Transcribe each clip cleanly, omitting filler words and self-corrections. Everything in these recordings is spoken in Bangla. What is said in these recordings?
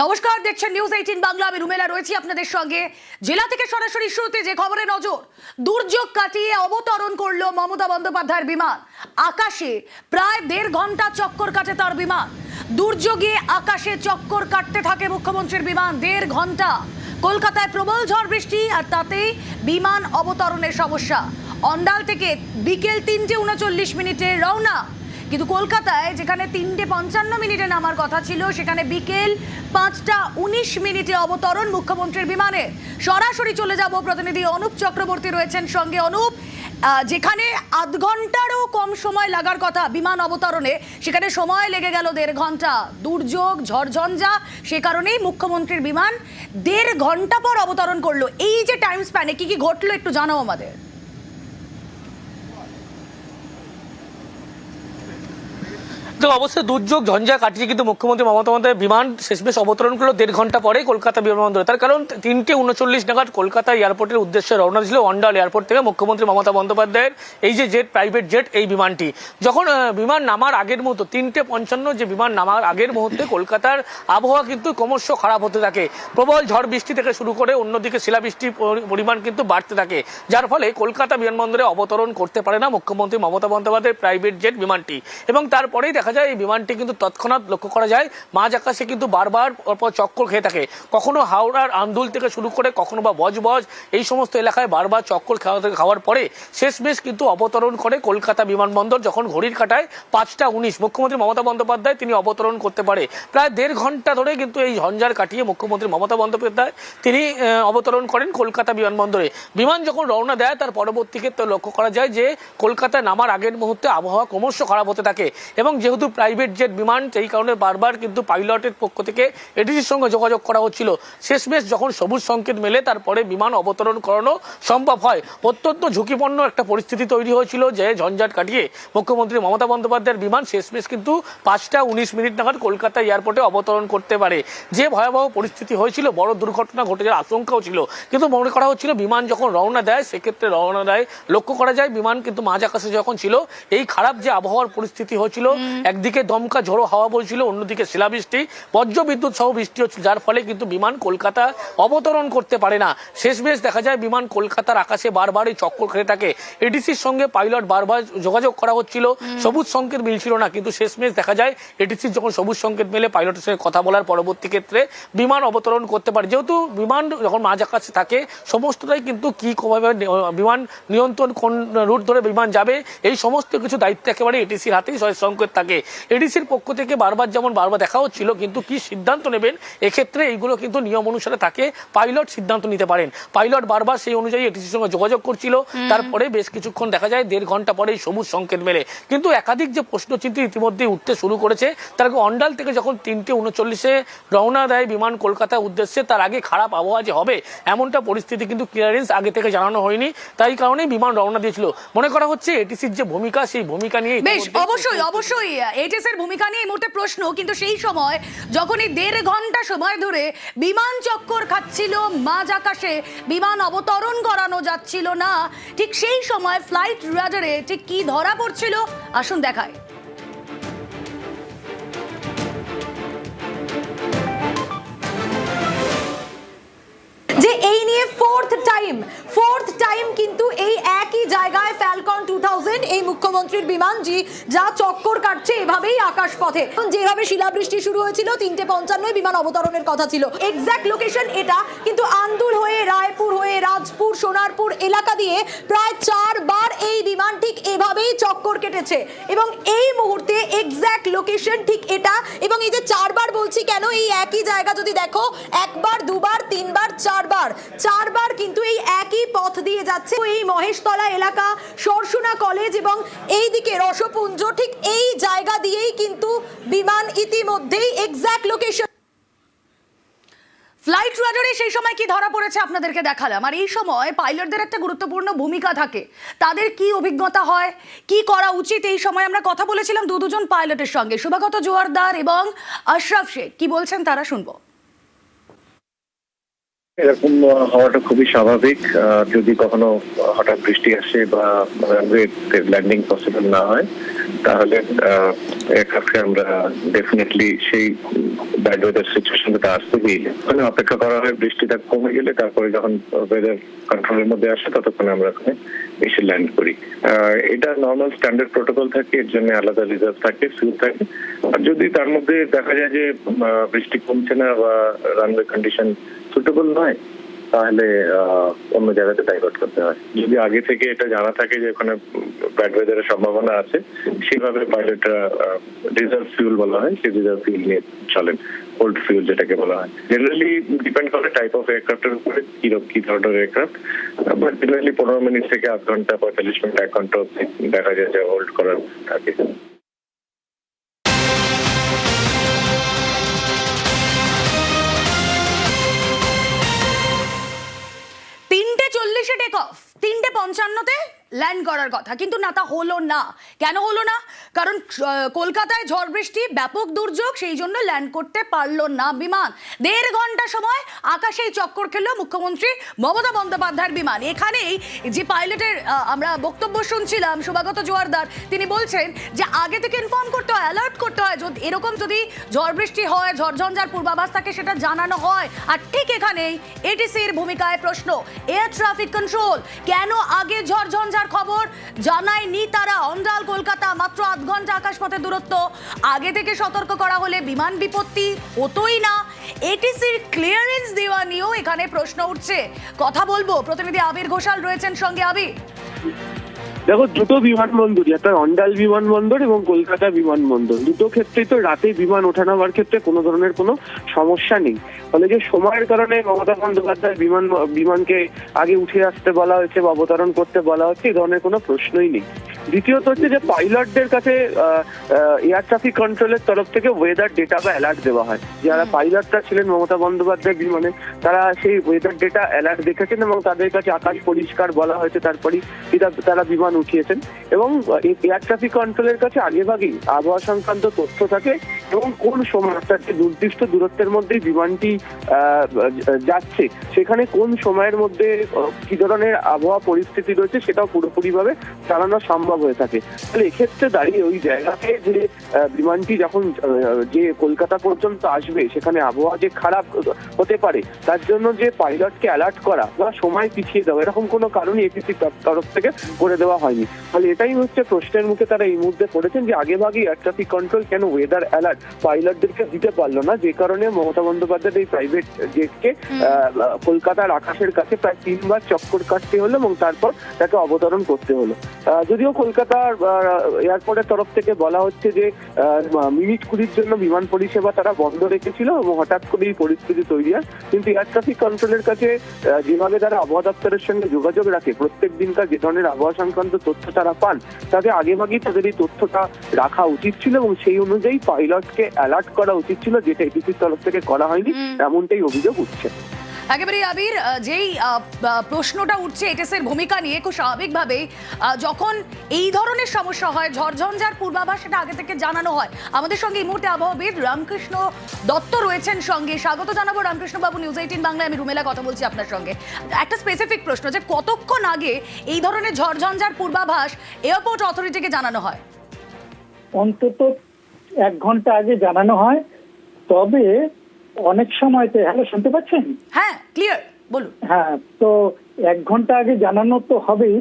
নমস্কার, দেখছেন নিউজ 18 বাংলা। আমি রুমেলা রয়েছি আপনাদের সঙ্গে। জেলা থেকে সরাসরি শুরুতে যে খবরে নজর, দুর্যোগ কাটিয়ে অবতরণ করলো মমতা বন্দ্যোপাধ্যায়ের বিমান। আকাশে প্রায় 1.5 ঘন্টা চক্কর কাটে তার বিমান। দুর্যোগে আকাশে চক্কর কাটতে থাকে মুখ্যমন্ত্রীর বিমান 1.5 ঘন্টা। কলকাতায় প্রবল ঝড় বৃষ্টি, আর তাতেই বিমান অবতরণের সমস্যা। অন্ডাল থেকে বিকেল 3:39 রওনা, কিন্তু কলকাতায় যেখানে 3:55 নামার কথা ছিল, সেখানে বিকেল 5:19 অবতরণ মুখ্যমন্ত্রীর বিমানে। সরাসরি চলে যাব, প্রতিনিধি অনুপ চক্রবর্তী রয়েছেন সঙ্গে। অনুপ, যেখানে আধ ঘন্টারও কম সময় লাগার কথা বিমান অবতরণে, সেখানে সময় লেগে গেল 1.5 ঘন্টা। দুর্যোগ, ঝড়ঝঞ্ঝা, সে কারণেই মুখ্যমন্ত্রীর বিমান 1.5 ঘন্টা পর অবতরণ করলো। এই যে টাইম স্প্যানে কি কি ঘটলো একটু জানাও আমাদের। তো অবশ্যই দুর্যোগ ঝঞ্ঝা কাটিয়ে কিন্তু মুখ্যমন্ত্রী মমতা বন্দ্যোপাধ্যায় বিমান শেষমেশ অবতরণ করলো 1.5 ঘন্টা পরে কলকাতা বিমানবন্দরে। তার কারণ 3:39 নাগাদ কলকাতা এয়ারপোর্টের উদ্দেশ্যে রওনা ছিল অন্ডাল এয়ারপোর্ট থেকে মুখ্যমন্ত্রী মমতা বন্দ্যোপাধ্যায়ের এই যে জেট, প্রাইভেট জেট, এই বিমানটি যখন বিমান নামার আগের মুহূর্তে 3:55 যে বিমান নামার আগের মুহূর্তে কলকাতার আবহাওয়া কিন্তু ক্রমশ খারাপ হতে থাকে। প্রবল ঝড় বৃষ্টি থেকে শুরু করে অন্যদিকে শিলাবৃষ্টির পরিমাণ কিন্তু বাড়তে থাকে, যার ফলে কলকাতা বিমানবন্দরে অবতরণ করতে পারে না মুখ্যমন্ত্রী মমতা বন্দ্যোপাধ্যায়ের প্রাইভেট জেট বিমানটি। এবং তারপরেই দেখা যায় এই বিমানটি কিন্তু তৎক্ষণাৎ লক্ষ্য করা যায় মাঝ আকাশে কিন্তু বারবার পরপর চক্কর খেয়ে থাকে। কখনো হাওড়ার আন্দুল থেকে শুরু করে কখনো বা বজবজ, এই সমস্ত এলাকায় বারবার চক্কর খাওয়ার পরে শেষমেশ কিন্তু অবতরণ করে কলকাতা বিমানবন্দর। যখন ঘড়ির কাটায় 5:19 মুখ্যমন্ত্রী মমতা বন্দ্যোপাধ্যায় তিনি অবতরণ করতে পারে। প্রায় 1.5 ঘন্টা ধরে কিন্তু এই ঝঞ্ঝার কাটিয়ে মুখ্যমন্ত্রী মমতা বন্দ্যোপাধ্যায় তিনি অবতরণ করেন কলকাতা বিমানবন্দরে। বিমান যখন রওনা দেয় তার পরবর্তী ক্ষেত্রে লক্ষ্য করা যায় যে কলকাতায় নামার আগের মুহূর্তে আবহাওয়া ক্রমশ খারাপ হতে থাকে। এবং যেহেতু প্রাইভেট জেট বিমান, সেই কারণে বারবার কিন্তু পাইলটের পক্ষ থেকে এডিসির সঙ্গে যোগাযোগ করা হচ্ছিল। শেষমেশ যখন সবুজ সংকেত মেলে তারপরে বিমান অবতরণ করানো সম্ভব হয়। অত্যন্ত ঝুঁকিপূর্ণ একটা পরিস্থিতি তৈরি হয়েছিল, যে ঝঞ্ঝাট কাটিয়ে মুখ্যমন্ত্রী মমতা বন্দ্যোপাধ্যায়ের বিমান শেষমেশ কিন্তু 5:19 নাগাদ কলকাতা এয়ারপোর্টে অবতরণ করতে পারে। যে ভয়াবহ পরিস্থিতি হয়েছিল, বড় দুর্ঘটনা ঘটে যাওয়ার আশঙ্কাও ছিল, কিন্তু মনে করা হচ্ছিল বিমান যখন রওনা দেয়, সেক্ষেত্রে রওনা দেয় লক্ষ্য করা যায় বিমান কিন্তু মাঝ আকাশে যখন ছিল, এই খারাপ যে আবহাওয়ার পরিস্থিতি হয়েছিল, একদিকে দমকা ঝোড়ো হাওয়া বলছিল, অন্যদিকে শিলাবৃষ্টি, বজ্র বিদ্যুৎ সহ বৃষ্টি হচ্ছিল, যার ফলে কিন্তু বিমান কলকাতা অবতরণ করতে পারে না। শেষমেশ দেখা যায় বিমান কলকাতার আকাশে বারবারই চক্কর খেয়ে থাকে। এডিসির সঙ্গে পাইলট বারবার যোগাযোগ করা হচ্ছিল, সবুজ সংকেত মিলছিল না, কিন্তু শেষমেশ দেখা যায় এডিসির যখন সবুজ সংকেত মেলে পাইলটের সঙ্গে কথা বলার পরবর্তী ক্ষেত্রে বিমান অবতরণ করতে পারে। যেহেতু বিমান যখন মাঝ আকাশে থাকে সমস্তটাই কিন্তু কি বিমান নিয়ন্ত্রণ, কোন রুট ধরে বিমান যাবে, এই সমস্ত কিছু দায়িত্ব একেবারে এডিসির হাতেই সংকেত থাকে। এডিসির পক্ষ থেকে বারবার দেখা হচ্ছিল, কিন্তু কি সিদ্ধান্ত নেবেন এক্ষেত্রে এইগুলো কিন্তু নিয়ম অনুসারে থাকে, পাইলট সিদ্ধান্ত নিতে পারেন। পাইলট বারবার সেই অনুযায়ী এটিসির সঙ্গে যোগাযোগ করছিল। তারপরে বেশ কিছুক্ষণ দেখা যায় 1.5 ঘন্টা পরে সবুজ সংকেত মেলে। কিন্তু একাধিক যে প্রশ্নচিহ্ন ইতিমধ্যে উঠতে শুরু করেছে, তার অন্ডাল থেকে যখন 3:39 রওনা দেয় বিমান কলকাতার উদ্দেশ্যে, তার আগে খারাপ আবহাওয়া যে হবে এমনটা পরিস্থিতি কিন্তু ক্লিয়ারেন্স আগে থেকে জানানো হয়নি, তাই কারণে বিমান রওনা দিয়েছিল। মনে করা হচ্ছে এটিসির যে ভূমিকা, সেই ভূমিকা নিয়ে অবশ্যই এটিসির ভূমিকা নিয়ে এই মুহূর্তে প্রশ্ন। কিন্তু সেই সময় যখন এই 1.5 ঘন্টা সময় ধরে বিমান চক্কর খাচ্ছিল মাঝ আকাশে, বিমান অবতরণ করানো যাচ্ছিল না, ঠিক সেই সময় ফ্লাইট রাডারে ঠিক কি ধরা পড়ছিল আসুন দেখায়। যে এই নিয়ে ফোর্থ টাইম কিন্তু এই একই জায়গায় ফ্যালকন 2000 এই মুখ্যমন্ত্রীর বিমান যা চক্কর কাটছে এভাবেই আকাশপথে। যেভাবে শিলাবৃষ্টি শুরু হয়েছিল 3:55 বিমান অবতরণের কথা ছিল, এক্সাক্ট লোকেশন এটা, কিন্তু আন্দুল হয়ে, রায়পুর হয়ে, রাজপুর, সোনারপুর এলাকা দিয়ে প্রায় 4 বার এই বিমান ঠিক এভাবেই চক্কর কেটেছে। এবং এই মুহূর্তে এক্সাক্ট লোকেশন ঠিক এটা। এবং এই যে 4 বার বলছি কেন, এই একই জায়গা যদি দেখো, 1 বার, 2 বার, 3 বার, 4 বার কিন্তু এই একই পথ দিয়ে যাচ্ছে। এই মহেশতলা এলাকা, সরসুনা কলেজ এবং এইদিকে রসপুঞ্জ, ঠিক এই জায়গা দিয়েই কিন্তু বিমান ইতিমধ্যেই এক্সাক্ট লোকেশন। ফ্লাইট রাডারে সেই সময় কি ধরা পড়েছে আপনাদেরকে দেখালাম। আর এই সময় পাইলটদের একটা গুরুত্বপূর্ণ ভূমিকা থাকে, তাদের কি অভিজ্ঞতা হয়, কি করা উচিত, এই সময় আমরা কথা বলেছিলাম দুজন পাইলটের সঙ্গে, শুভাগত জোয়ারদার এবং আশরাফ শেখ। কি বলছেন তারা শুনবো। এরকম হওয়াটা খুবই স্বাভাবিক। যদি কখনো হঠাৎ বৃষ্টি আসে বা ল্যান্ডিং পসিবল না হয়, তাহলে এয়ারক্রাফটকে আমরা ডেফিনেটলি সেই ব্যাড ওয়েদার সিচুয়েশনটা আসতে দিই, ওখানে অপেক্ষা করা হয়। বৃষ্টিটা কমে গেলে তারপরে যখন ওয়েদার কন্ট্রোলের মধ্যে আসে ততক্ষণ আমরা ওখানে এসে ল্যান্ড করি। এটা নর্মাল স্ট্যান্ডার্ড প্রোটোকল থাকে, এর জন্য আলাদা রিজার্ভ থাকে, ফিউল থাকে। আর যদি তার মধ্যে দেখা যায় যে বৃষ্টি কমছে না বা রানওয়ে কন্ডিশন সুটেবল নয়, তাহলে অন্য জায়গাতে ডাইভার্ট করতে হয়। যদি আগে থেকে এটা জানা থাকে যে ওখানে ব্যাড ওয়েদারের সম্ভাবনা আছে, সেভাবে পাইলটরা রিজার্ভ ফিউল বলা হয়, সেই রিজার্ভ ফিউল নিয়ে চলেন, ওল্ড ফিউল যেটাকে বলা হয়। জেনারেলি ডিপেন্ড করে টাইপ অফ এয়ারক্রাফটের উপরে, কি ধরনের এয়ারক্রাফট। বাট জেনারেলি 15 মিনিট থেকে আধ ঘন্টা, 45 মিনিট, 1 ঘন্টা দেখা যায় যে হোল্ড করার থাকে। 3:40 টেক অফ, 3:55 ল্যান্ড করার কথা, কিন্তু না, তা হলো না। কেন হলো না? কারণ কলকাতায় ঝড় বৃষ্টি, ব্যাপক দুর্যোগ, সেই জন্য ল্যান্ড করতে পারলো না বিমান। 1.5 ঘন্টা সময় আকাশেই চক্কর খেলো মুখ্যমন্ত্রী মমতা বন্দ্যোপাধ্যায়ের বিমান। এখানেই যে পাইলটের আমরা বক্তব্য শুনছিলাম, শুভাগত জোয়ারদার, তিনি বলছেন যে আগে থেকে ইনফর্ম করতে হয়, অ্যালার্ট করতে হয়, এরকম যদি ঝড় বৃষ্টি হয়, ঝড়ঝঞ্ঝার পূর্বাভাস থাকে, সেটা জানানো হয়। আর ঠিক এখানেই এটিসির ভূমিকায় প্রশ্ন। এয়ার ট্রাফিক কন্ট্রোল কেন আগে ঝড়ঝঞ্ঝার খবর জানায়নি তারা? অন্ডাল কলকাতা মাত্র আধ ঘন্টা আকাশপথের দূরত্ব, আগে থেকে সতর্ক করা হলে বিমান বিপত্তি হতোই না। এটিসির ক্লিয়ারেন্স দেওয়া নিয়েও এখানে প্রশ্ন উঠছে। কথা বলবো, প্রতিনিধি আবির ঘোষাল রয়েছেন সঙ্গে। আবির, দেখো, দুটো বিমানবন্দরই, একটা অন্ডাল বিমানবন্দর এবং কলকাতা বিমানবন্দর, দুটো ক্ষেত্রেই তো রাতে বিমান ওঠানামার ক্ষেত্রে কোনো ধরনের কোনো সমস্যা নেই। ফলে যে সময়ের কারণে মমতা বন্দ্যোপাধ্যায় বিমানকে আগে উঠে আসতে বলা হয়েছে বা অবতরণ করতে বলা হচ্ছে, এই ধরনের কোনো প্রশ্নই নেই। দ্বিতীয়ত হচ্ছে যে পাইলটদের কাছে এয়ার ট্রাফিক কন্ট্রোলের তরফ থেকে ওয়েদার ডেটা বা অ্যালার্ট দেওয়া হয়। যারা পাইলটরা ছিলেন মমতা বন্দ্যোপাধ্যায় বিমানে, তারা সেই ওয়েদার ডেটা অ্যালার্ট দেখেছেন এবং তাদের কাছে আকাশ পরিষ্কার বলা হয়েছে, তারপরেই তারা বিমান উঠিয়েছেন। এবং এয়ার ট্রাফিক কন্ট্রোলের কাছে আগেভাগেই আবহাওয়া সংক্রান্ত তথ্য থাকে এবং কোন সময়, অর্থাৎ যে নির্দিষ্ট দূরত্বের মধ্যেই বিমানটি যাচ্ছে, সেখানে কোন সময়ের মধ্যে কি ধরনের আবহাওয়া পরিস্থিতি রয়েছে, সেটাও পুরোপুরিভাবে জানানো সম্ভব হয়ে থাকে। তাহলে এক্ষেত্রে দাঁড়িয়ে ওই জায়গাতে যে বিমানটি যখন যে কলকাতা পর্যন্ত আসবে, সেখানে আবহাওয়া যে খারাপ হতে পারে, তার জন্য যে পাইলটকে অ্যালার্ট করা বা সময় পিছিয়ে দেওয়া, এরকম কোনো কারণই এটিসি তরফ থেকে করে দেওয়া হয়নি। ফলে এটাই হচ্ছে প্রশ্নের মুখে তারা এই মুহূর্তে পড়েছেন যে আগেভাগে এয়ার ট্রাফিক কন্ট্রোল কেন ওয়েদার অ্যালার্ট পাইলটদেরকে দিতে পারলো না, যে কারণে মমতা বন্দ্যোপাধ্যায় এই প্রাইভেট জেটকে কলকাতার আকাশের কাছে প্রায় 3 বার চক্কর কাটতে হলো এবং তারপর তাকে অবতরণ করতে হলো। যদিও কলকাতার এয়ারপোর্টের তরফ থেকে বলা হচ্ছে যে মিনিট 20 জন্য বিমান পরিষেবা তারা বন্ধ রেখেছিল এবং হঠাৎ করে এই পরিস্থিতি তৈরি হয়। কিন্তু এয়ার ট্রাফিক কন্ট্রোলের কাছে যেভাবে তারা আবহাওয়া দপ্তরের সঙ্গে যোগাযোগ রাখে, প্রত্যেক দিনকার যে ধরনের আবহাওয়া সংক্রান্ত তথ্য তারা পান, তাদের আগেভাগেই তাদের এই তথ্যটা রাখা উচিত ছিল এবং সেই অনুযায়ী পাইলটকে অ্যালার্ট করা উচিত ছিল, যেটা এটিসির তরফ থেকে করা হয়নি, এমনটাই অভিযোগ উঠছে। একেবারে আবির, যেই প্রশ্নটা উঠছে এটিসির ভূমিকা নিয়ে, খুব স্বাভাবিকভাবেই যখন এই ধরনের সমস্যা হয়, ঝড়ঝঞ্ঝার পূর্বাভাস সেটা আগে থেকে জানানো হয়। আমাদের সঙ্গে এই মুহূর্তে আবহাওয়াবিদ রামকৃষ্ণ দত্ত রয়েছেন সঙ্গে, স্বাগত জানাবো রামকৃষ্ণ বাবু নিউজ 18 বাংলায়। আমি রুমেলা কথা বলছি আপনার সঙ্গে। একটা স্পেসিফিক প্রশ্ন, যে কতক্ষণ আগে এই ধরনের ঝড়ঝঞ্ঝার পূর্বাভাস এয়ারপোর্ট অথরিটিকে জানানো হয়? অন্তত 1 ঘন্টা আগে জানানো হয়। তবে অনেক সময়তে, হ্যালো শুনতে পাচ্ছেন? হ্যাঁ, ক্লিয়ার, বলুন। হ্যাঁ, তো 1 ঘন্টা আগে জানানো তো হবেই।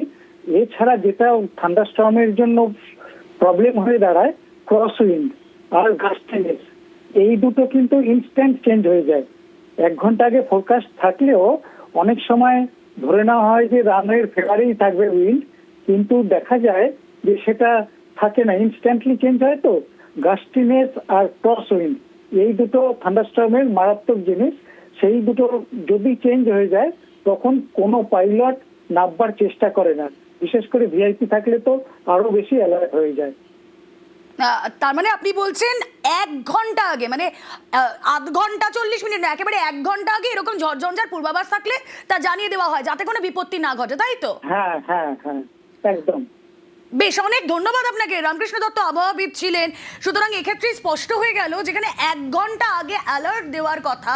এছাড়া যেটা থান্ডারস্টর্মের জন্য প্রবলেম হয়ে দাঁড়ায়, ক্রস উইন্ড আর গাস্টিনেস, এই দুটো কিন্তু ইনস্ট্যান্ট চেঞ্জ হয়ে যায়। 1 ঘন্টা আগে ফোরকাস্ট থাকলেও অনেক সময় ধরে নেওয়া হয় যে রানওয়ের ফেভারেই থাকবে উইন্ড, কিন্তু দেখা যায় যে সেটা থাকে না, ইনস্ট্যান্টলি চেঞ্জ হয়। তো গাস্টিনেস আর ক্রস উইন্ড, এই দুটো থান্ডারস্টর্মের মারাত্মক জিনিস। সেই দুটো যদি চেঞ্জ হয়ে যায়, তখন কোনো পাইলট নামবার চেষ্টা করে না, বিশেষ করে ভিআইপি থাকলে তো আরো বেশি অ্যালার্ট হয়ে যায়। তার মানে আপনি বলছেন 1 ঘন্টা আগে, মানে আধ ঘন্টা 40 মিনিট না, একেবারে 1 ঘন্টা আগে এরকম ঝড়ঝঞ্ঝার পূর্বাভাস থাকলে তা জানিয়ে দেওয়া হয়, যাতে কোনো বিপত্তি না ঘটে, তাই তো? হ্যাঁ হ্যাঁ হ্যাঁ, একদম। বেশ, অনেক ধন্যবাদ আপনাকে। রামকৃষ্ণ দত্ত আবহাওয়াবিদ ছিলেন, সুতরাং এক্ষেত্রে স্পষ্ট হয়ে গেল যেখানে 1 ঘন্টা আগে অ্যালার্ট দেওয়ার কথা,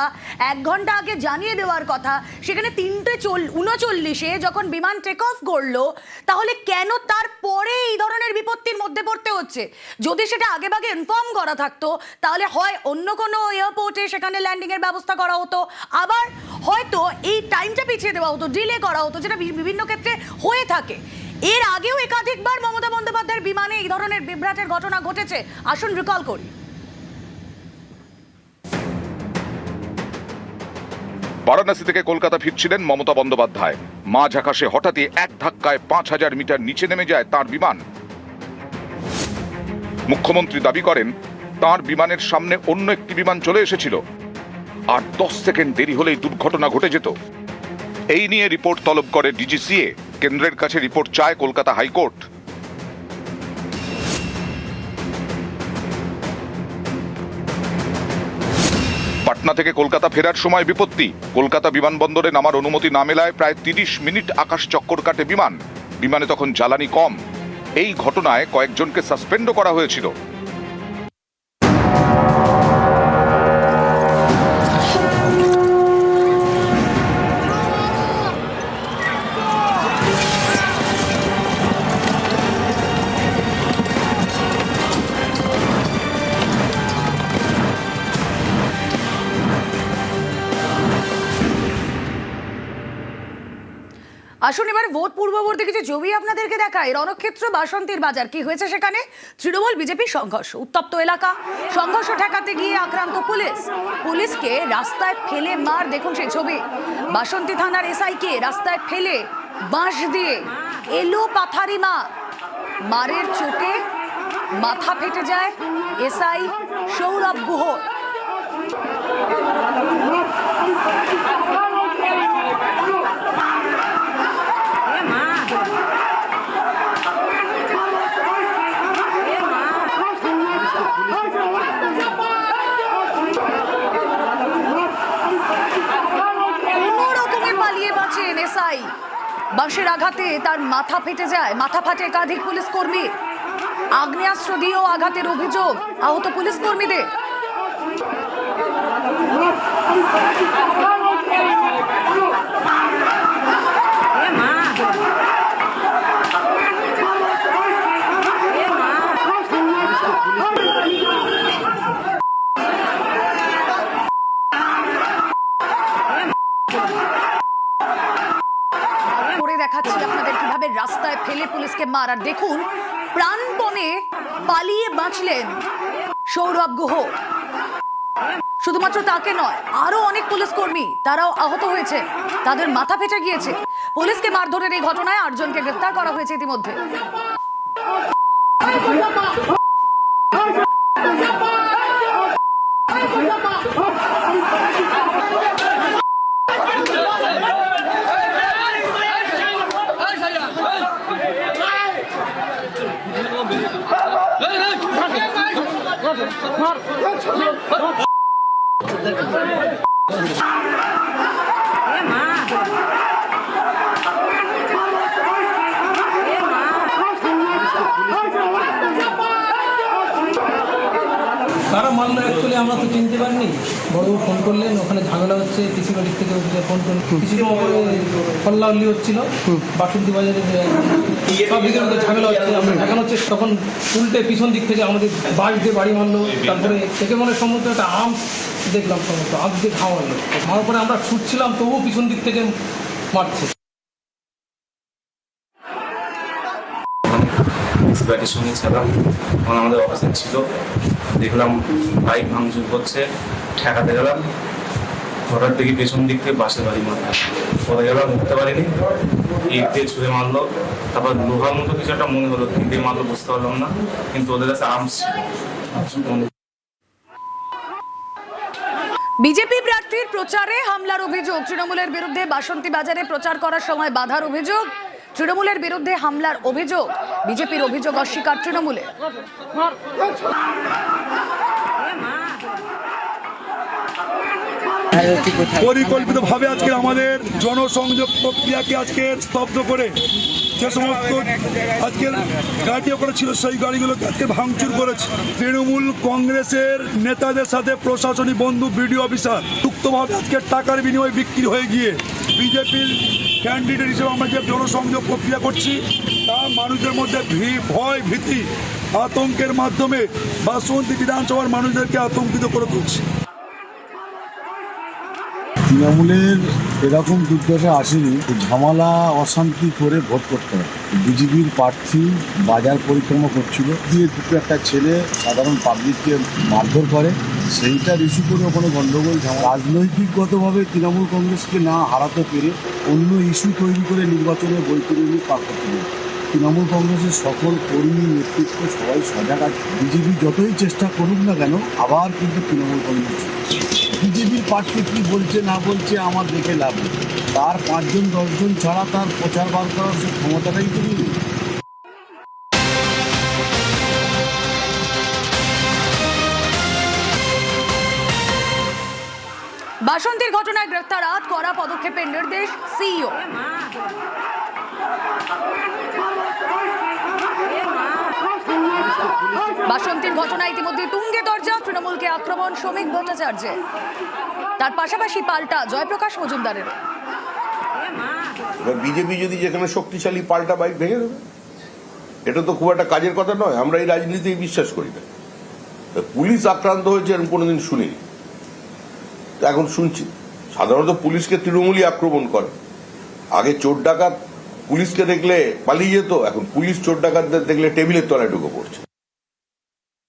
1 ঘন্টা আগে জানিয়ে দেওয়ার কথা, সেখানে 3:39 যখন বিমান টেক অফ করলো, তাহলে কেন তারপরে এই ধরনের বিপত্তির মধ্যে পড়তে হচ্ছে? যদি সেটা আগেভাগে ইনফর্ম করা থাকতো তাহলে হয় অন্য কোনো এয়ারপোর্টে সেখানে ল্যান্ডিং এর ব্যবস্থা করা হতো, আবার হয়তো এই টাইমটা পিছিয়ে দেওয়া হতো, ডিলে করা হতো, যেটা বিভিন্ন ক্ষেত্রে হয়ে থাকে। এর আগেও একাধিকবার মমতা বন্দ্যোপাধ্যায়ের বিমানে এই ধরনের বিভ্রাটের ঘটনা ঘটেছে। আসুন রিকল করি। বারাণসী থেকে কলকাতা ফিরছিলেন মমতা বন্দ্যোপাধ্যায়। মাঝ আকাশে হঠাৎই এক ধাক্কায় 5000 মিটার নিচে নেমে যায় তার বিমান। মুখ্যমন্ত্রী দাবি করেন তার বিমানের সামনে অন্য একটি বিমান চলে এসেছিল, আর 10 সেকেন্ড দেরি হলেই দুর্ঘটনা ঘটে যেত। এই নিয়ে রিপোর্ট তলব করে ডিজিসিএ। কেন্দ্রের কাছে রিপোর্ট চায় কলকাতা হাইকোর্ট। পাটনা থেকে কলকাতা ফেরার সময় বিপত্তি। কলকাতা বিমানবন্দরে নামার অনুমতি না মেলায় প্রায় 30 মিনিট আকাশ চক্কর কাটে বিমান। বিমানে তখন জ্বালানি কম। এই ঘটনায় কয়েকজনকে সাসপেন্ডও করা হয়েছিল। আসুন এবার ভোট পূর্ববর্তী কিছু ছবি আপনাদেরকে দেখায়। রণক্ষেত্র বাসন্তীর বাজার, কি হয়েছে সেখানে? তৃণমূল বিজেপি সংঘর্ষ, উত্তপ্ত এলাকা। সংঘর্ষ ঠেকাতে গিয়ে আক্রান্ত পুলিশ, পুলিশকে রাস্তায় ফেলে মার। দেখুন সেই ছবি। বাসন্তী থানার এসআইকে রাস্তায় ফেলে বাঁশ দিয়ে এলো পাথারি মার। মারের চোটে মাথা ফেটে যায় এসআই সৌরভ গুহর। বাঁশের আঘাতে তার মাথা ফেটে যায়, মাথা ফাটে একাধিক পুলিশ কর্মী। আগ্নেয়াস্ত্র দিয়েও আঘাতের অভিযোগ আহত পুলিশ কর্মীদের। দেখাচ্ছি আপনাদের কিভাবে রাস্তায় ফেলে পুলিশকে মার। আর দেখুন, প্রাণপণে পালিয়ে বাঁচলেন সৌরভ গুহ। শুধুমাত্র তাকে নয়, আরো অনেক পুলিশ কর্মী তারাও আহত হয়েছে, তাদের মাথা ফেটে গিয়েছে। পুলিশকে মারধরের এই ঘটনায় 8 জনকে গ্রেফতার করা হয়েছে ইতিমধ্যে। তারা মারলো, অ্যাকচুয়ালি আমরা তো চিনতে পারিনি। বড়বাবু ফোন করলেন, ওখানে ঝামেলা হচ্ছে, পিসি বাড়ির থেকে ফোন করলেন, পিসি হল্লাহল্লি হচ্ছিল বাসন্তী বাজারে, সব দিকের মধ্যে ঝামেলা হচ্ছে। আমরা দেখানো হচ্ছে, তখন উল্টে পিছন দিক থেকে আমাদের বাস দিয়ে বাড়ি মারলো। তারপরে থেকে মনে সম্ভবত একটা আর্মস দেখলাম, সম্ভবত আর্মস দিয়ে খাওয়া হলো। মারার পরে আমরা ছুটছিলাম, তবুও পিছন দিক থেকে মারছে। ব্যাটের সঙ্গে ছিলাম, তখন আমাদের অফিসে ছিল, দেখলাম বাইক ভাঙচুর করছে, ঠেকাতে গেলাম, হঠাৎ দেখি পেছন দিক থেকে বাসের বাড়ি মারল। পরে গেলাম, উঠতে পারিনি, ইট দিয়ে ছুঁড়ে মারলো। তারপর লোহার মতো কিছু একটা মনে হলো, কি দিয়ে মারলো বুঝতে পারলাম না, কিন্তু ওদের কাছে আর্মস ছিল। বিজেপি প্রার্থীর প্রচারে হামলার অভিযোগ। তৃণমূলের বিরুদ্ধে বাসন্তী বাজারে প্রচার করার সময় বাধার অভিযোগ। তৃণমূলের বিরুদ্ধে হামলার অভিযোগ। বিজেপির অভিযোগ অস্বীকার তৃণমূলে। পরিকল্পিতভাবে আজকে আমাদের জনসংযোগ প্রক্রিয়াকে আজকে স্তব্ধ করে যে সমস্ত আজকের গাড়িও করেছিল সেই গাড়িগুলোকে আজকে ভাঙচুর করেছে। তৃণমূল কংগ্রেসের নেতাদের সাথে প্রশাসনিক বন্ধু বিডিও অফিসার যুক্তভাবে আজকে টাকার বিনিময়ে বিক্রি হয়ে গিয়ে বিজেপির ক্যান্ডিডেট হিসেবে আমরা যে জনসংযোগ প্রক্রিয়া করছি তা মানুষদের মধ্যে ভয় ভীতি আতঙ্কের মাধ্যমে বাসন্তী বিধানসভার মানুষদেরকে আতঙ্কিত করে তুলছে। তৃণমূলের এরকম দুর্দশা আসেনি, ঝামেলা অশান্তি করে ভোট করতে হবে। বিজেপির প্রার্থী বাজার পরিক্রমা করছিল, দিয়ে দুটো একটা ছেলে সাধারণ পাবলিককে মারধর করে, সেইটার ইস্যু করে ওখানে গন্ডগোল ঝামেলা। রাজনৈতিকগতভাবে তৃণমূল কংগ্রেসকে না হারাতে পেরে অন্য ইস্যু তৈরি করে নির্বাচনে বৈতরণী পার করতে হবে। তৃণমূল কংগ্রেসের সকল কর্মী নেতৃত্ব সবাই সজাগ আছে। বিজেপি যতই চেষ্টা করুক না কেন আবার কিন্তু তৃণমূল কংগ্রেস বিজেপির প্রার্থী কি বলছে না বলছে আমার দেখে লাভ নেই। তার 5-10 ছাড়া তার প্রচার বার করার সে ক্ষমতাটাই তো নেই। বাসন্তীর ঘটনায় গ্রেফতার আজ কড়া পদক্ষেপের নির্দেশ সিইও। বাসন্তীর ঘটনায় ইতিমধ্যে তুঙ্গে দরজা তৃণমূলকে আক্রমণ শ্রমিক ভট্টাচার্যের, তার পাশাপাশি পাল্টা জয়প্রকাশ মজুমদারের। বিজেপি যদি যেখানে শক্তিশালী পাল্টা বাইক ভেঙে দেবে, এটা তো খুব একটা কাজের কথা নয়। আমরা এই রাজনীতি বিশ্বাস করি না। পুলিশ আক্রান্ত হয়েছে এরকম কোনোদিন শুনিনি, এখন শুনছি। সাধারণত পুলিশকে তৃণমূলই আক্রমণ করে। আগে চোর ডাকাত পুলিশকে দেখলে পালিয়ে যেত, এখন পুলিশ চোর ডাকাতদের দেখলে টেবিলের তলায় ঢুকে পড়ছে।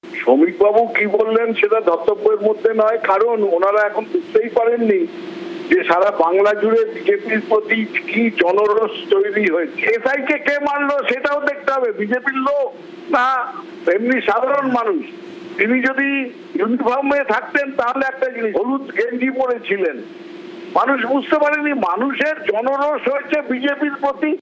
শ্রমিকবাবু কি বললেন সেটা ধর্তব্যের মধ্যে নয়, কারণ ওনারা এখন বুঝতেই পারেননি যে সারা বাংলা জুড়ে বিজেপির প্রতি কি জনরোষ তৈরি হয়েছে। এসআই কে মারলো সেটাও দেখতে হবে, বিজেপির লোক না এমনি সাধারণ মানুষ। তিনি যদি ইউনিফর্মে থাকতেন তাহলে একটা জিনিস, হলুদ গেঞ্জি পরেছিলেন, মানুষ বুঝতে পারেনি মানুষের জনরোষ হয়েছে বিজেপির প্রতি।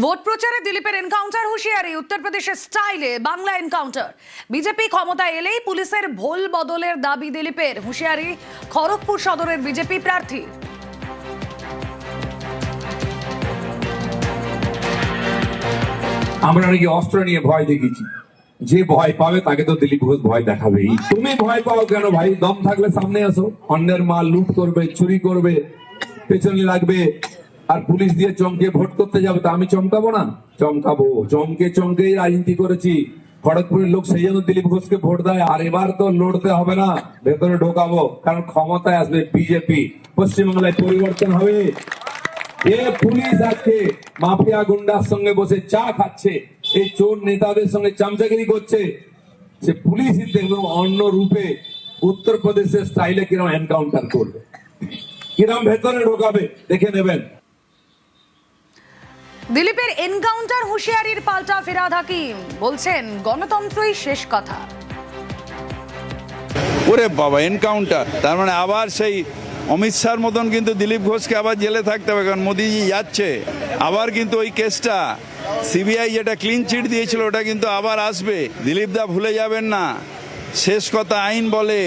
ভোট প্রচারে দিলীপের এনকাউন্টার হুঁশিয়ারি, উত্তরপ্রদেশের স্টাইলে বাংলা এনকাউন্টার। বিজেপি ক্ষমতায় এলেই পুলিশের ভোল বদলের দাবি দিলীপের, হুঁশিয়ারি খড়গপুর সদরের বিজেপি প্রার্থী। আমরা নাকি অস্ত্র নিয়ে ভয় দেখিয়েছি, যে ভয় পাবে তাকে তো দিলীপ ঘোষ ভয় দেখাবেই। তুমি ভয় পাও কেন ভাই? দম থাকলে সামনে আসো। অন্যের মাল লুট করবে, চুরি করবে, পেছনে লাগবে, আর পুলিশ দিয়ে চমকে ভোট করতে যাবে। তা আমি চমকাবো না? চমকাবো। চমকেই রাজনীতি করেছি। খড়গপুরের লোক সেই জন্য দিলীপ ঘোষকে ভোট দেয়। আর এবার তো লড়তে হবে না, ভেতরে ঢোকাবো, কারণ ক্ষমতায় আসবে বিজেপি। পশ্চিমবাংলায় পরিবর্তন হবে। এ পুলিশ আজকে মাফিয়া গুন্ডার সঙ্গে বসে চা খাচ্ছে, এই চোর নেতাদের সঙ্গে চামচাগিরি করছে। সে পুলিশই দেখবে অন্য রূপে উত্তরপ্রদেশের স্টাইলে কিরম এনকাউন্টার করবে, কিরম ভেতরে ঢোকাবে, দেখে নেবেন। দিলীপের এনকাউন্টার হুঁশিয়ারির পাল্টা ফিরহাদ হাকিম বলছেন গণতন্ত্রই শেষ কথা। ওরে বাবা, এনকাউন্টার, তার মানে আবার সেই অমিত শাহর মতন কিন্তু দিলীপ ঘোষকে আবার জেলে থাকতে হবে, কারণ মোদিজি যাচ্ছে। আবার কিন্তু ওই কেসটা সিবিআই যেটা ক্লিন চিট দিয়েছিল ওটা কিন্তু আবার আসবে। দিলীপ দা ভুলে যাবেন না, শেষ কথা আইন বলে,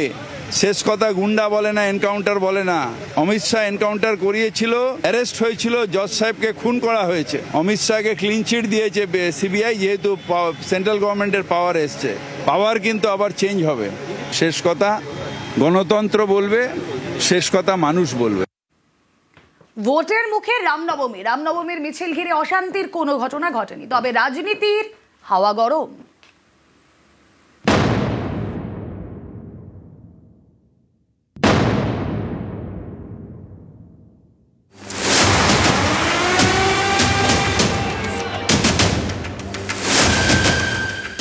শেষ কথা গুন্ডা বলে না, এনকাউন্টার বলে না। অমিত শাহ এনকাউন্টার করিয়েছিল, অ্যারেস্ট হয়েছিল, জজ সাহেবকে খুন করা হয়েছে। অমিত শাহকে ক্লিন চিট দিয়েছে সিবিআই, যেহেতু সেন্ট্রাল গভর্নমেন্টের পাওয়ার এসছে। পাওয়ার কিন্তু আবার চেঞ্জ হবে। শেষ কথা গণতন্ত্র বলবে, শেষ কথা মানুষ বলবে। ভোটের মুখে রামনবমীর মিছিল ঘিরে অশান্তির কোনো ঘটনা ঘটেনি, তবে রাজনীতির হাওয়া গরম।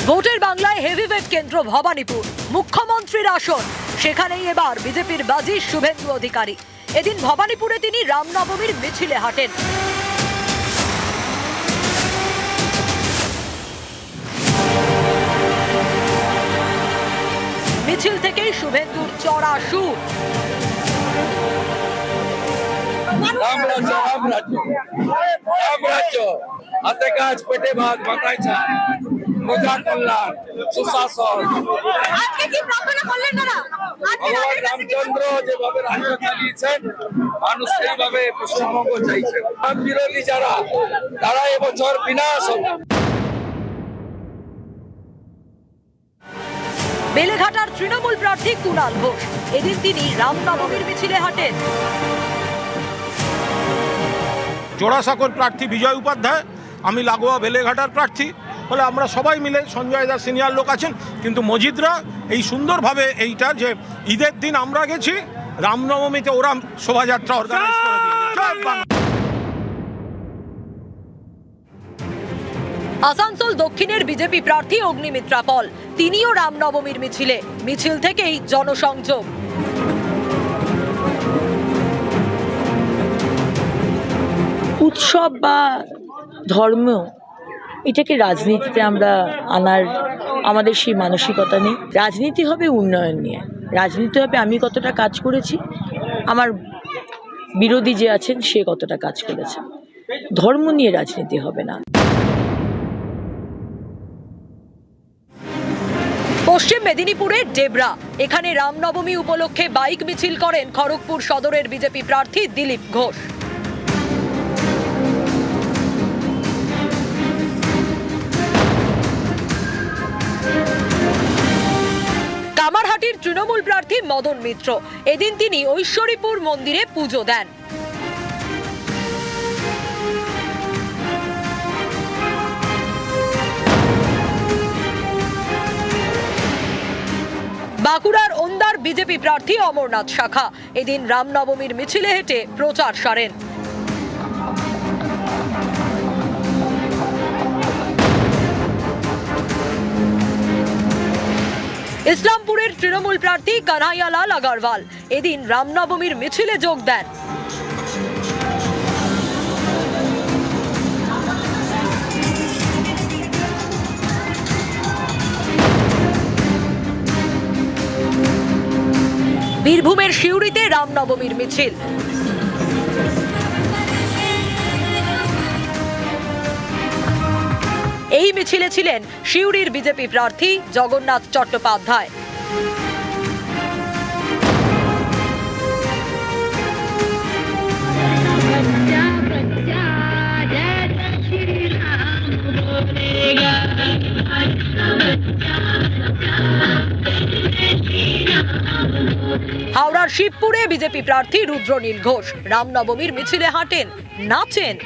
ভোটের বাংলায় হেভিওয়েট কেন্দ্র ভবানীপুর, মুখ্যমন্ত্রীর আসন। সেখানেই এবার বিজেপির বাজি শুভেন্দু অধিকারী। এদিন ভবানীপুরে তিনি রামনবমীর মিছিলে হাঁটেন। মিছিল থেকেই শুভেন্দুর চড়া সুর। রাম রাজ্য রাম রাজ্য রাম রাজ্য, হাতে কাজ পেটে ভাত মাথায় ছাদ, প্রজা কল্যাণ সুশাসন। আজকে কি প্রার্থনা করলেন দাদা? ভগবান রামচন্দ্র যেভাবে রাজ্য চালিয়েছেন, মানুষ সেইভাবে পশ্চিমবঙ্গ চাইছেন। বিরোধী যারা, তারা এবছর বিনাশ হবে। বেলেঘাটার তৃণমূল প্রার্থী কুণাল ঘোষ, এদিন তিনি রামনবমীর মিছিলে হাঁটেন। জোড়াসাঁকোর প্রার্থী বিজয় উপাধ্যায়, আমি লাগোয়া বেলেঘাটার প্রার্থী। ফলে আমরা সবাই মিলে, সঞ্জয় দা সিনিয়র লোক আছেন, কিন্তু মজিদরা এই সুন্দরভাবে এইটা যে ঈদের দিন আমরা গেছি, রামনবমীতে ওরা শোভাযাত্রা অর্গানাইজ করে দিয়েছে। জয় বাংলা। আসানসোল দক্ষিণের বিজেপি প্রার্থী অগ্নিমিত্রা পল, তিনিও রামনবমীর মিছিলে, মিছিল থেকেই জনসংযোগ। উৎসব বা ধর্ম, এটাকে রাজনীতিতে আমরা আনার আমাদের সেই মানসিকতা নেই। রাজনীতি হবে উন্নয়ন নিয়ে, রাজনীতি হবে আমি কতটা কাজ করেছি, আমার বিরোধী যে আছেন সে কতটা কাজ করেছে। ধর্ম নিয়ে রাজনীতি হবে না। পশ্চিম মেদিনীপুরের ডেবরা, এখানে রামনবমী উপলক্ষে বাইক মিছিল করেন খড়গপুর সদরের বিজেপি প্রার্থী দিলীপ ঘোষ। কামারহাটির তৃণমূল প্রার্থী মদন মিত্র, এদিন তিনি ঐশ্বরীপুর মন্দিরে পুজো দেন। বাঁকুড়ার ওন্দার বিজেপি প্রার্থী অমরনাথ শাখা, এদিন রামনবমীর মিছিলে হেঁটে প্রচার সারেন। ইসলামপুরের তৃণমূল প্রার্থী কানাইয়ালাল আগারওয়াল, এদিন রামনবমীর মিছিলে যোগ দেন। বীরভূমের সিউড়িতে রামনবমীর মিছিল। এই মিছিলে ছিলেন সিউড়ির বিজেপি প্রার্থী জগন্নাথ চট্টোপাধ্যায়। হাওড়ার শিবপুরে বিজেপি প্রার্থী রুদ্রনীল ঘোষ রামনবমীর মিছিলে হাঁটেন, নাচেন।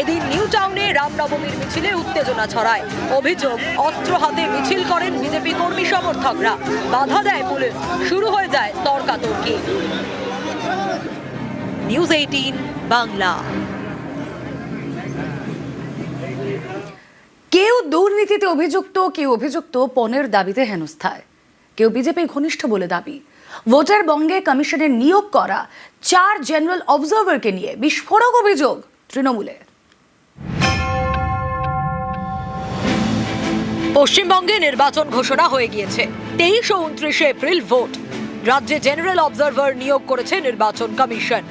এদিন নিউ টাউনে রামনবমীর মিছিলে উত্তেজনা ছড়ায়। অভিযোগ, অস্ত্র হাতে মিছিল করেন বিজেপি কর্মী সমর্থকরা, বাধা দেয় পুলিশ, শুরু হয়ে যায় তর্কাতর্কি। নিউজ 18 বাংলা। কেউ দুর্নীতিতে অভিযুক্ত, কেউ অভিযুক্ত পণের দাবিতে হেনস্থায়, কেউ বিজেপি ঘনিষ্ঠ বলে দাবি। ভোটার বঙ্গে কমিশনের নিয়োগ করা 4 জেনারেল অবজারভারকে নিয়ে বিস্ফোরক অভিযোগ তৃণমূলের। পশ্চিমবঙ্গে নির্বাচন ঘোষণা হয়ে গিয়েছে। 23 ও 29 এপ্রিল ভোট। রাজ্যে জেনারেল অবজারভার নিয়োগ করেছে নির্বাচন কমিশন।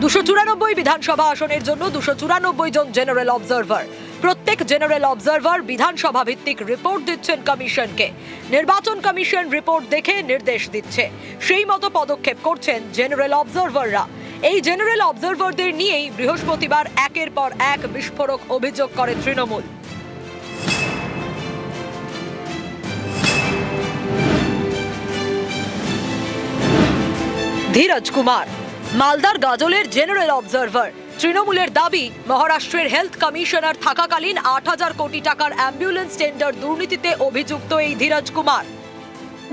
294 বিধানসভা আসনের জন্য 294 জন জেনারেল অবজারভার। প্রত্যেক জেনারেল অবজারভার বিধানসভা ভিত্তিক রিপোর্ট দিচ্ছেন কমিশনকে। নির্বাচন কমিশন রিপোর্ট দেখে নির্দেশ দিচ্ছে, সেই মতো পদক্ষেপ করছেন জেনারেল অবজারভাররা। এই জেনারেল অবজারভারদের নিয়েই বৃহস্পতিবার একের পর এক বিস্ফোরক অভিযোগ করে তৃণমূল। ধীরজ কুমার মালদার গাজলের জেনারেল অবজারভার। তৃণমূলের দাবি, মহারাষ্ট্রের হেলথ কমিশনার থাকাকালীন 8,000 কোটি টাকার অ্যাম্বুলেন্স টেন্ডার দুর্নীতিতে অভিযুক্ত এই ধীরজ কুমার।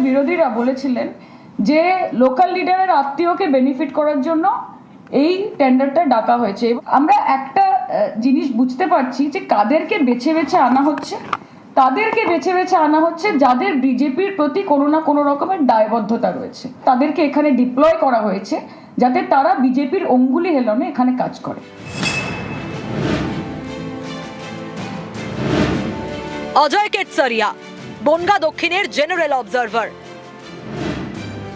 বিরোধীরা বলেছিলেন যে লোকাল লিডারের আত্মীয়কে বেনিফিট করার জন্য এই টেন্ডারটা ডাকা হয়েছে। আমরা একটা জিনিস বুঝতে পারছি যে কাদেরকে বেছে বেছে আনা হচ্ছে, তাদেরকে বেছে বেছে আনা হচ্ছে যাদের বিজেপির প্রতি কোনো না কোনো রকমের দায়বদ্ধতা রয়েছে, তাদেরকে এখানে ডিপ্লয় করা হয়েছে যাতে তারা বিজেপির অঙ্গুলি হেলনে এখানে কাজ করে। অজয় কেতসরিয়া বনগাঁ দক্ষিণের জেনারেল অবজারভার।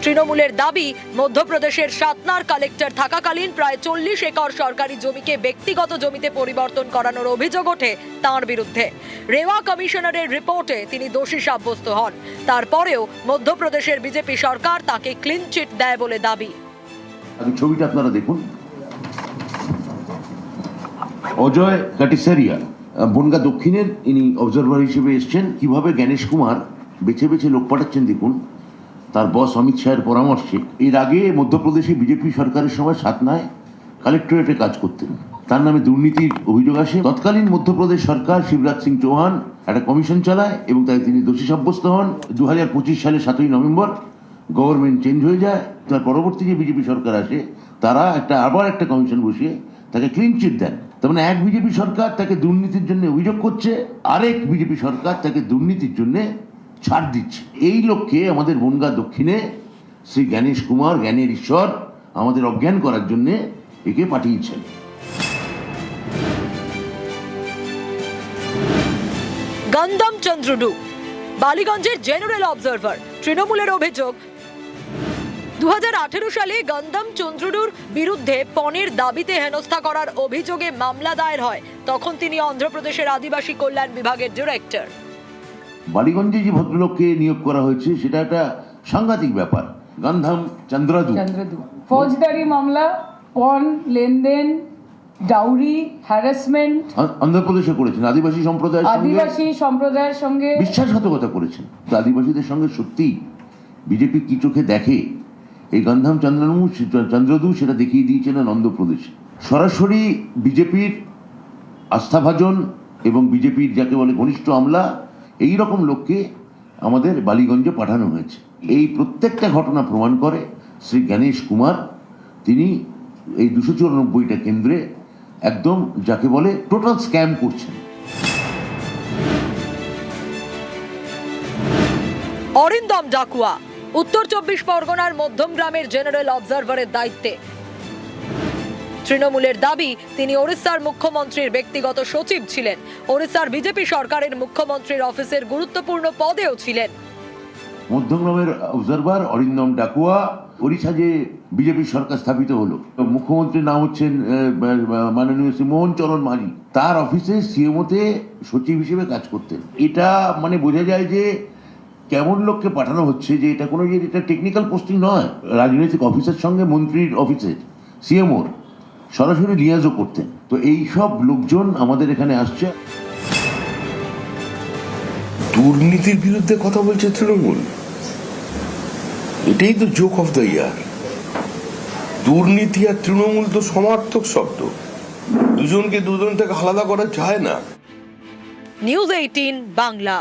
তৃণমূলের দাবি, মধ্যপ্রদেশের সাতনার কালেক্টর থাকাকালীন প্রায় 40 একর সরকারি জমিকে ব্যক্তিগত জমিতে পরিবর্তন করানোর অভিযোগ ওঠে তাঁর বিরুদ্ধে। রেওয়া কমিশনারের রিপোর্টে তিনি দোষী সাব্যস্ত হন। তারপরেও মধ্যপ্রদেশের বিজেপি সরকার তাকে ক্লিন চিট দেয় বলে দাবি। ছবিটা আপনারা দেখুন, অজয় কাটিসারিয়া বনগাঁ দক্ষিণের ইনি অবজারভার হিসেবে এসছেন। কিভাবে জ্ঞানেশ কুমার বেছে বেছে লোক পাঠাচ্ছেন দেখুন, তার বস অমিত শাহের পরামর্শে। এর আগে মধ্যপ্রদেশে বিজেপি সরকারের সময় সাতনায় কালেক্টরেটে কাজ করতেন, তার নামে দুর্নীতির অভিযোগ আসে। তৎকালীন মধ্যপ্রদেশ সরকার শিবরাজ সিং চৌহান একটা কমিশন চালায় এবং তাই তিনি দোষী সাব্যস্ত হন। 2025 সালে 7ই নভেম্বর গভর্নমেন্ট চেঞ্জ হয়ে যায়। তার পরবর্তী যে বিজেপি সরকার আসে তারা আবার একটা কমিশন বসিয়ে তাকে ক্লিন চিট দেন। তার মানে এক বিজেপি সরকার তাকে দুর্নীতির জন্য অভিযোগ করছে, আরেক বিজেপি সরকার তাকে দুর্নীতির জন্য ছাড় দিচ্ছে। এই লক্ষ্যে আমাদের বনগাঁ দক্ষিণে শ্রী জ্ঞানেশ কুমার, জ্ঞানের ঈশ্বর, আমাদের অজ্ঞান করার জন্য একে পাঠিয়েছেন। গন্ধম চন্দ্রডু বালিগঞ্জের জেনারেল অবজারভার। তৃণমূলের অভিযোগ, 2018 সালে গন্ধম চন্দ্রডুর বিরুদ্ধে পণের দাবিতে হেনস্থা করার অভিযোগে মামলা দায়ের হয়। তখন তিনি অন্ধ্রপ্রদেশের আদিবাসী কল্যাণ বিভাগের ডিরেক্টর। বালিগঞ্জে যে ভদ্রলোককে নিয়োগ করা হয়েছে সেটা একটা সাংঘাতিক ব্যাপার। গন্ধম চন্দ্রডু ফৌজদারি মামলা, পণ লেনদেন, ডাউরি, হ্যারাসমেন্ট অন্ধ্রপ্রদেশে করেছেন। আদিবাসী সম্প্রদায়ের সঙ্গে বিশ্বাসঘাতকতা করেছেন। আদিবাসীদের সঙ্গে সত্যি বিজেপি কি চোখে দেখে এই গন্ধম চন্দ্রডু সেটা দেখিয়ে দিয়েছিলেন অন্ধ্রপ্রদেশে। সরাসরি বিজেপির আস্থাভাজন এবং বিজেপির যাকে বলে ঘনিষ্ঠ আমলা, এই রকম লোককে আমাদের বালিগঞ্জে পাঠানো হয়েছে। এই প্রত্যেকটা ঘটনা প্রমাণ করে শ্রী জ্ঞানেশ কুমার তিনি এই 294টা কেন্দ্রে একদম যাকে বলে টোটাল স্ক্যাম করছেন। অরিন্দম ডাকুয়া উত্তর 24 পরগনার মধ্যম গ্রামের জেনারেল অবজারভারের দায়িত্বে। তৃণমূলের দাবি, তিনি ওড়িশার মুখ্যমন্ত্রীর ব্যক্তিগত সচিব ছিলেন। ওড়িশার বিজেপি সরকারের মুখ্যমন্ত্রীর অফিসের গুরুত্বপূর্ণ পদেও ছিলেন। মধ্যমগ্রামের অবজারভার অরিন্দম ডাকুয়া, ওড়িশা যে বিজেপি সরকার স্থাপিত হলো, মুখ্যমন্ত্রীর নাম হচ্ছেন মাননীয় শ্রী মোহন চরণ মাঝি, তার অফিসে সিএমওতে সচিব হিসেবে কাজ করতেন। এটা মানে বোঝা যায় যে কেমন লোককে পাঠানো হচ্ছে, যে এটা কোনো যে এটা টেকনিক্যাল পোস্টিং নয়। রাজনৈতিক অফিসের সঙ্গে মন্ত্রীর অফিসের সিএমওর সরাসরি লিয়াজও করতেন। তো এই সব লোকজন আমাদের এখানে আসছে। দুর্নীতির বিরুদ্ধে কথা বলছে তৃণমূল, এটাই তো জোক অফ দ্য ইয়ার। দুর্নীতি আর তৃণমূল তো সমার্থক শব্দ, দুজন থেকে আলাদা করা যায় না। নিউজ 18 বাংলা।